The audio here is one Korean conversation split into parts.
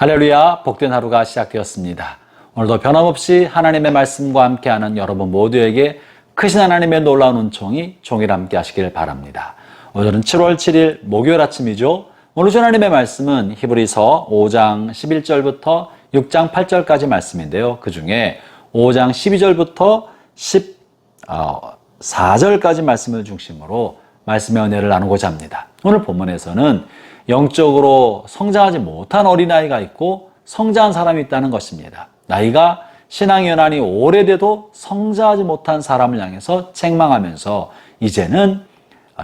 할렐루야, 복된 하루가 시작되었습니다. 오늘도 변함없이 하나님의 말씀과 함께하는 여러분 모두에게 크신 하나님의 놀라운 은총이 종일 함께 하시길 바랍니다. 오늘은 7월 7일 목요일 아침이죠. 오늘 하나님의 말씀은 히브리서 5장 11절부터 6장 8절까지 말씀인데요. 그 중에 5장 12절부터 14절까지 말씀을 중심으로 말씀의 은혜를 나누고자 합니다. 오늘 본문에서는 영적으로 성장하지 못한 어린아이가 있고 성장한 사람이 있다는 것입니다. 나이가 신앙 연한이 오래돼도 성장하지 못한 사람을 향해서 책망하면서 이제는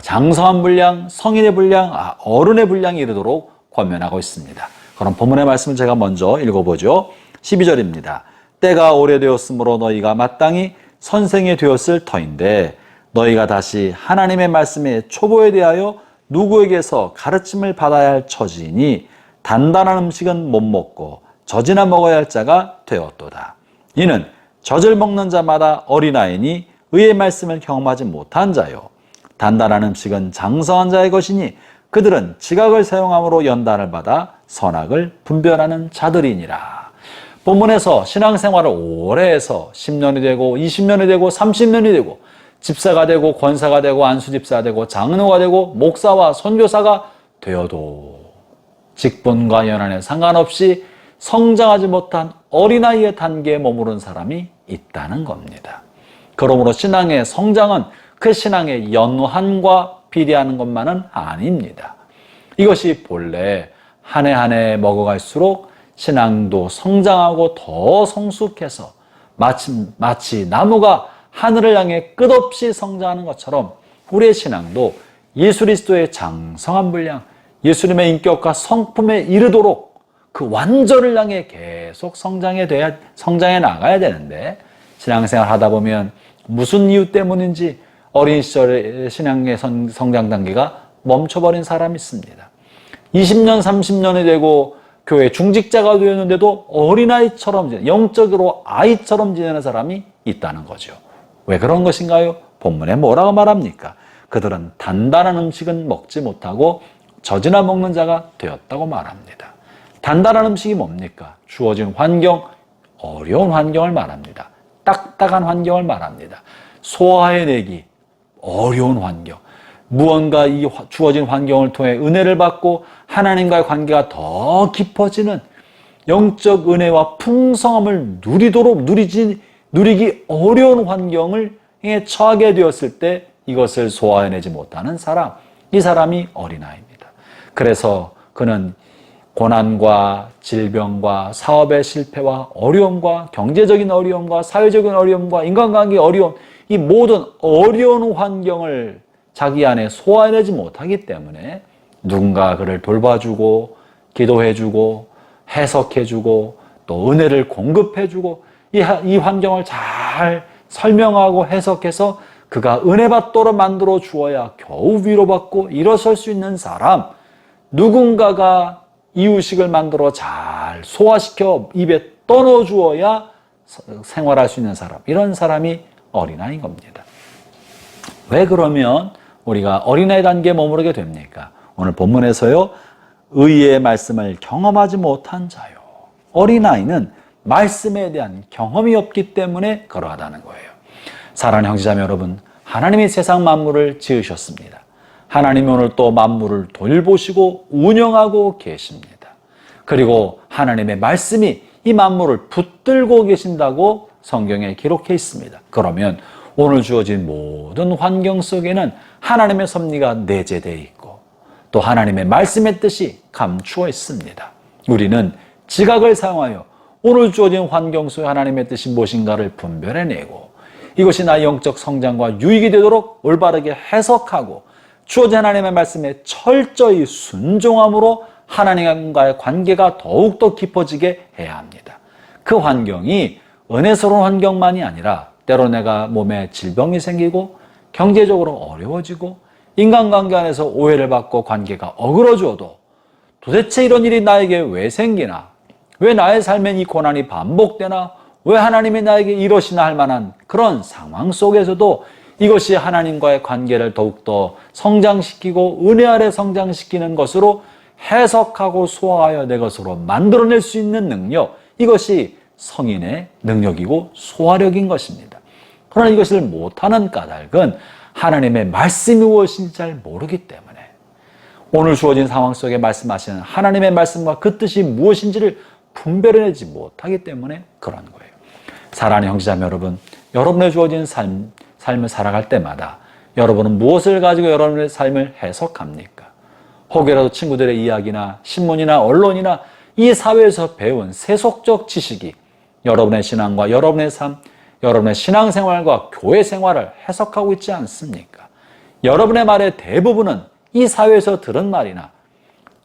장성한 분량, 성인의 분량, 어른의 분량에 이르도록 권면하고 있습니다. 그럼 본문의 말씀을 제가 먼저 읽어보죠. 12절입니다. 때가 오래되었으므로 너희가 마땅히 선생이 되었을 터인데 너희가 다시 하나님의 말씀의 초보에 대하여 누구에게서 가르침을 받아야 할 처지이니 단단한 음식은 못 먹고 젖이나 먹어야 할 자가 되었도다. 이는 젖을 먹는 자마다 어린아이니 의의 말씀을 경험하지 못한 자요. 단단한 음식은 장성한 자의 것이니 그들은 지각을 사용함으로 연단을 받아 선악을 분별하는 자들이니라. 본문에서 신앙생활을 오래 해서 10년이 되고 20년이 되고 30년이 되고 집사가 되고 권사가 되고 안수집사가 되고 장로가 되고 목사와 선교사가 되어도 직분과 연한에 상관없이 성장하지 못한 어린아이의 단계에 머무른 사람이 있다는 겁니다. 그러므로 신앙의 성장은 그 신앙의 연한과 비례하는 것만은 아닙니다. 이것이 본래 한 해 한 해 먹어갈수록 신앙도 성장하고 더 성숙해서 마치 나무가 하늘을 향해 끝없이 성장하는 것처럼 우리의 신앙도 예수 그리스도의 장성한 분량, 예수님의 인격과 성품에 이르도록 그 완전을 향해 계속 성장해 나가야 되는데 신앙생활 하다 보면 무슨 이유 때문인지 어린 시절의 신앙의 성장 단계가 멈춰버린 사람이 있습니다. 20년, 30년이 되고 교회 중직자가 되었는데도 어린아이처럼 영적으로 아이처럼 지내는 사람이 있다는 거죠. 왜 그런 것인가요? 본문에 뭐라고 말합니까? 그들은 단단한 음식은 먹지 못하고 젖이나 먹는 자가 되었다고 말합니다. 단단한 음식이 뭡니까? 주어진 환경, 어려운 환경을 말합니다. 딱딱한 환경을 말합니다. 소화해내기 어려운 환경. 무언가 이 주어진 환경을 통해 은혜를 받고 하나님과의 관계가 더 깊어지는 영적 은혜와 풍성함을 누리기 어려운 환경을 처하게 되었을 때 이것을 소화해내지 못하는 사람, 이 사람이 어린아이입니다. 그래서 그는 고난과 질병과 사업의 실패와 어려움과 경제적인 어려움과 사회적인 어려움과 인간관계의 어려움, 이 모든 어려운 환경을 자기 안에 소화해내지 못하기 때문에 누군가 그를 돌봐주고 기도해주고 해석해주고 또 은혜를 공급해주고 이 환경을 잘 설명하고 해석해서 그가 은혜받도록 만들어 주어야 겨우 위로받고 일어설 수 있는 사람, 누군가가 이유식을 만들어 잘 소화시켜 입에 떠넣어 주어야 생활할 수 있는 사람, 이런 사람이 어린아이인 겁니다. 왜 그러면 우리가 어린아이 단계에 머무르게 됩니까? 오늘 본문에서요, 의의 말씀을 경험하지 못한 자요. 어린아이는 말씀에 대한 경험이 없기 때문에 그러하다는 거예요. 사랑하는 형제자매 여러분, 하나님이 세상 만물을 지으셨습니다. 하나님이 오늘 또 만물을 돌보시고 운영하고 계십니다. 그리고 하나님의 말씀이 이 만물을 붙들고 계신다고 성경에 기록해 있습니다. 그러면 오늘 주어진 모든 환경 속에는 하나님의 섭리가 내재되어 있고 또 하나님의 말씀의 뜻이 감추어 있습니다. 우리는 지각을 사용하여 오늘 주어진 환경 속에 하나님의 뜻이 무엇인가를 분별해내고 이것이 나의 영적 성장과 유익이 되도록 올바르게 해석하고 주어진 하나님의 말씀에 철저히 순종함으로 하나님과의 관계가 더욱더 깊어지게 해야 합니다. 그 환경이 은혜스러운 환경만이 아니라 때로 내가 몸에 질병이 생기고 경제적으로 어려워지고 인간관계 안에서 오해를 받고 관계가 어그러져도 도대체 이런 일이 나에게 왜 생기나? 왜 나의 삶엔 이 고난이 반복되나? 왜 하나님이 나에게 이러시나 할 만한 그런 상황 속에서도 이것이 하나님과의 관계를 더욱더 성장시키고 은혜 아래 성장시키는 것으로 해석하고 소화하여 내 것으로 만들어낼 수 있는 능력, 이것이 성인의 능력이고 소화력인 것입니다. 그러나 이것을 못하는 까닭은 하나님의 말씀이 무엇인지 잘 모르기 때문에, 오늘 주어진 상황 속에 말씀하시는 하나님의 말씀과 그 뜻이 무엇인지를 분별해내지 못하기 때문에 그런 거예요. 사랑하는 형제자매 여러분, 여러분의 주어진 삶을 살아갈 때마다 여러분은 무엇을 가지고 여러분의 삶을 해석합니까? 혹여라도 친구들의 이야기나 신문이나 언론이나 이 사회에서 배운 세속적 지식이 여러분의 신앙과 여러분의 삶, 여러분의 신앙생활과 교회 생활을 해석하고 있지 않습니까? 여러분의 말의 대부분은 이 사회에서 들은 말이나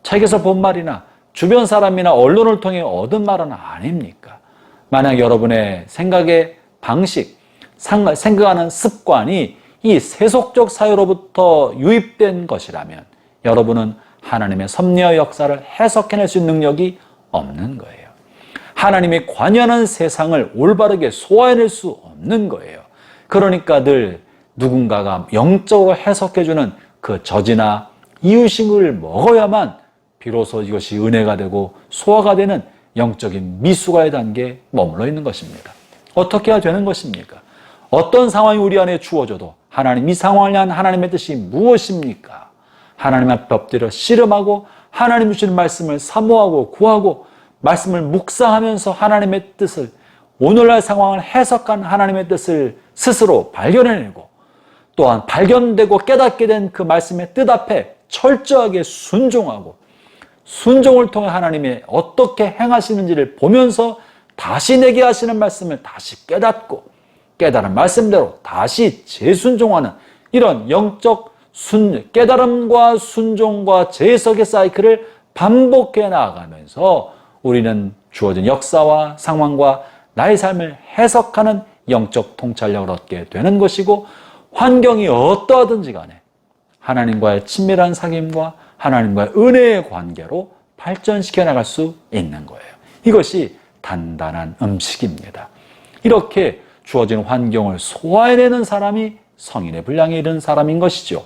책에서 본 말이나 주변 사람이나 언론을 통해 얻은 말은 아닙니까? 만약 여러분의 생각의 방식, 생각하는 습관이 이 세속적 사회로부터 유입된 것이라면 여러분은 하나님의 섭리의 역사를 해석해낼 수 있는 능력이 없는 거예요. 하나님이 관여하는 세상을 올바르게 소화해낼 수 없는 거예요. 그러니까 늘 누군가가 영적으로 해석해주는 그 젖이나 이유식을 먹어야만 비로소 이것이 은혜가 되고 소화가 되는 영적인 미숙아의 단계에 머물러 있는 것입니다. 어떻게 해야 되는 것입니까? 어떤 상황이 우리 안에 주어져도 하나님, 이 상황을 위한 하나님의 뜻이 무엇입니까? 하나님 앞에 엎드려 씨름하고 하나님 주시는 말씀을 사모하고 구하고 말씀을 묵상하면서 하나님의 뜻을, 오늘날 상황을 해석한 하나님의 뜻을 스스로 발견해내고 또한 발견되고 깨닫게 된 그 말씀의 뜻 앞에 철저하게 순종하고 순종을 통해 하나님이 어떻게 행하시는지를 보면서 다시 내게 하시는 말씀을 다시 깨닫고 깨달은 말씀대로 다시 재순종하는 이런 영적 깨달음과 순종과 재해석의 사이클을 반복해 나아가면서 우리는 주어진 역사와 상황과 나의 삶을 해석하는 영적 통찰력을 얻게 되는 것이고, 환경이 어떠하든지 간에 하나님과의 친밀한 사귐과 하나님과의 은혜의 관계로 발전시켜 나갈 수 있는 거예요. 이것이 단단한 음식입니다. 이렇게 주어진 환경을 소화해내는 사람이 성인의 분량에 이른 사람인 것이죠.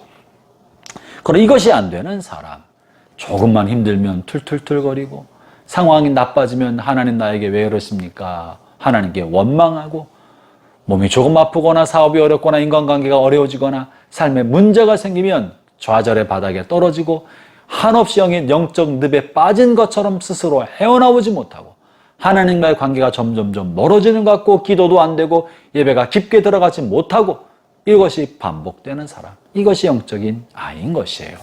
그러나 이것이 안 되는 사람, 조금만 힘들면 툴툴툴거리고 상황이 나빠지면 하나님 나에게 왜 그러십니까? 하나님께 원망하고, 몸이 조금 아프거나 사업이 어렵거나 인간관계가 어려워지거나 삶에 문제가 생기면 좌절의 바닥에 떨어지고 한없이 영적 늪에 빠진 것처럼 스스로 헤어나오지 못하고 하나님과의 관계가 점점점 멀어지는 것 같고 기도도 안 되고 예배가 깊게 들어가지 못하고, 이것이 반복되는 사람, 이것이 영적인 아이인 것이에요.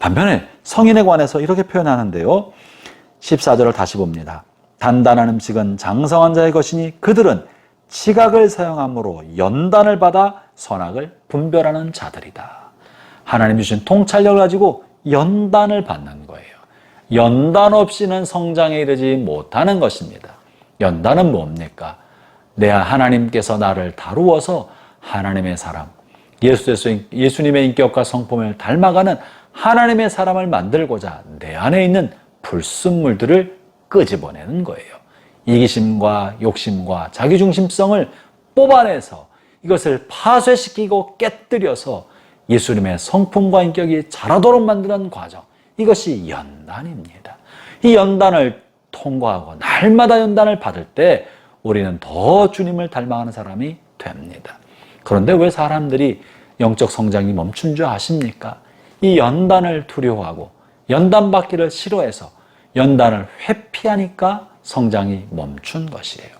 반면에 성인에 관해서 이렇게 표현하는데요. 14절을 다시 봅니다. 단단한 음식은 장성한 자의 것이니 그들은 지각을 사용함으로 연단을 받아 선악을 분별하는 자들이다. 하나님 주신 통찰력을 가지고 연단을 받는 거예요. 연단 없이는 성장에 이르지 못하는 것입니다. 연단은 뭡니까? 내 하나님께서 나를 다루어서 하나님의 사람, 예수님의 인격과 성품을 닮아가는 하나님의 사람을 만들고자 내 안에 있는 불순물들을 끄집어내는 거예요. 이기심과 욕심과 자기중심성을 뽑아내서 이것을 파쇄시키고 깨뜨려서 예수님의 성품과 인격이 자라도록 만드는 과정, 이것이 연단입니다. 이 연단을 통과하고 날마다 연단을 받을 때 우리는 더 주님을 닮아가는 사람이 됩니다. 그런데 왜 사람들이 영적 성장이 멈춘 줄 아십니까? 이 연단을 두려워하고 연단받기를 싫어해서 연단을 회피하니까 성장이 멈춘 것이에요.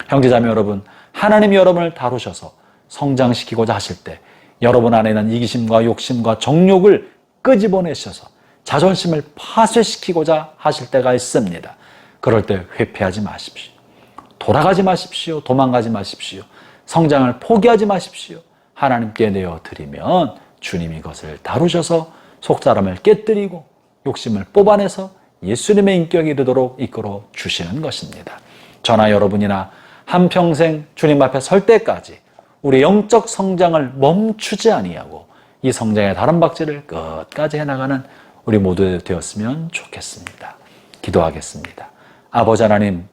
형제자매 여러분, 하나님이 여러분을 다루셔서 성장시키고자 하실 때 여러분 안에 있는 이기심과 욕심과 정욕을 끄집어내셔서 자존심을 파쇄시키고자 하실 때가 있습니다. 그럴 때 회피하지 마십시오. 돌아가지 마십시오. 도망가지 마십시오. 성장을 포기하지 마십시오. 하나님께 내어드리면 주님이 그것을 다루셔서 속사람을 깨뜨리고 욕심을 뽑아내서 예수님의 인격에 이르도록 이끌어 주시는 것입니다. 저나 여러분이나 한평생 주님 앞에 설 때까지 우리 영적 성장을 멈추지 아니하고 이 성장의 다름박질을 끝까지 해나가는 우리 모두 되었으면 좋겠습니다. 기도하겠습니다. 아버지 하나님,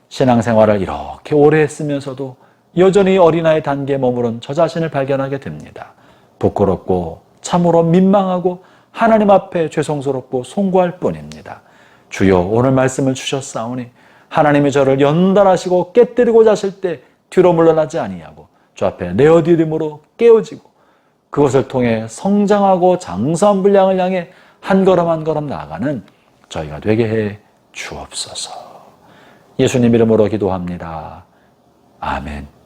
신앙생활을 이렇게 오래 했으면서도 여전히 어린아이 단계에 머무른 저 자신을 발견하게 됩니다. 부끄럽고 참으로 민망하고 하나님 앞에 죄송스럽고 송구할 뿐입니다. 주여, 오늘 말씀을 주셨사오니 하나님이 저를 연단하시고 깨뜨리고자 하실 때 뒤로 물러나지 아니하고 주 앞에 내 어디름으로 깨어지고 그것을 통해 성장하고 장수한 분량을 향해 한 걸음 한 걸음 나아가는 저희가 되게 해 주옵소서. 예수님 이름으로 기도합니다. 아멘.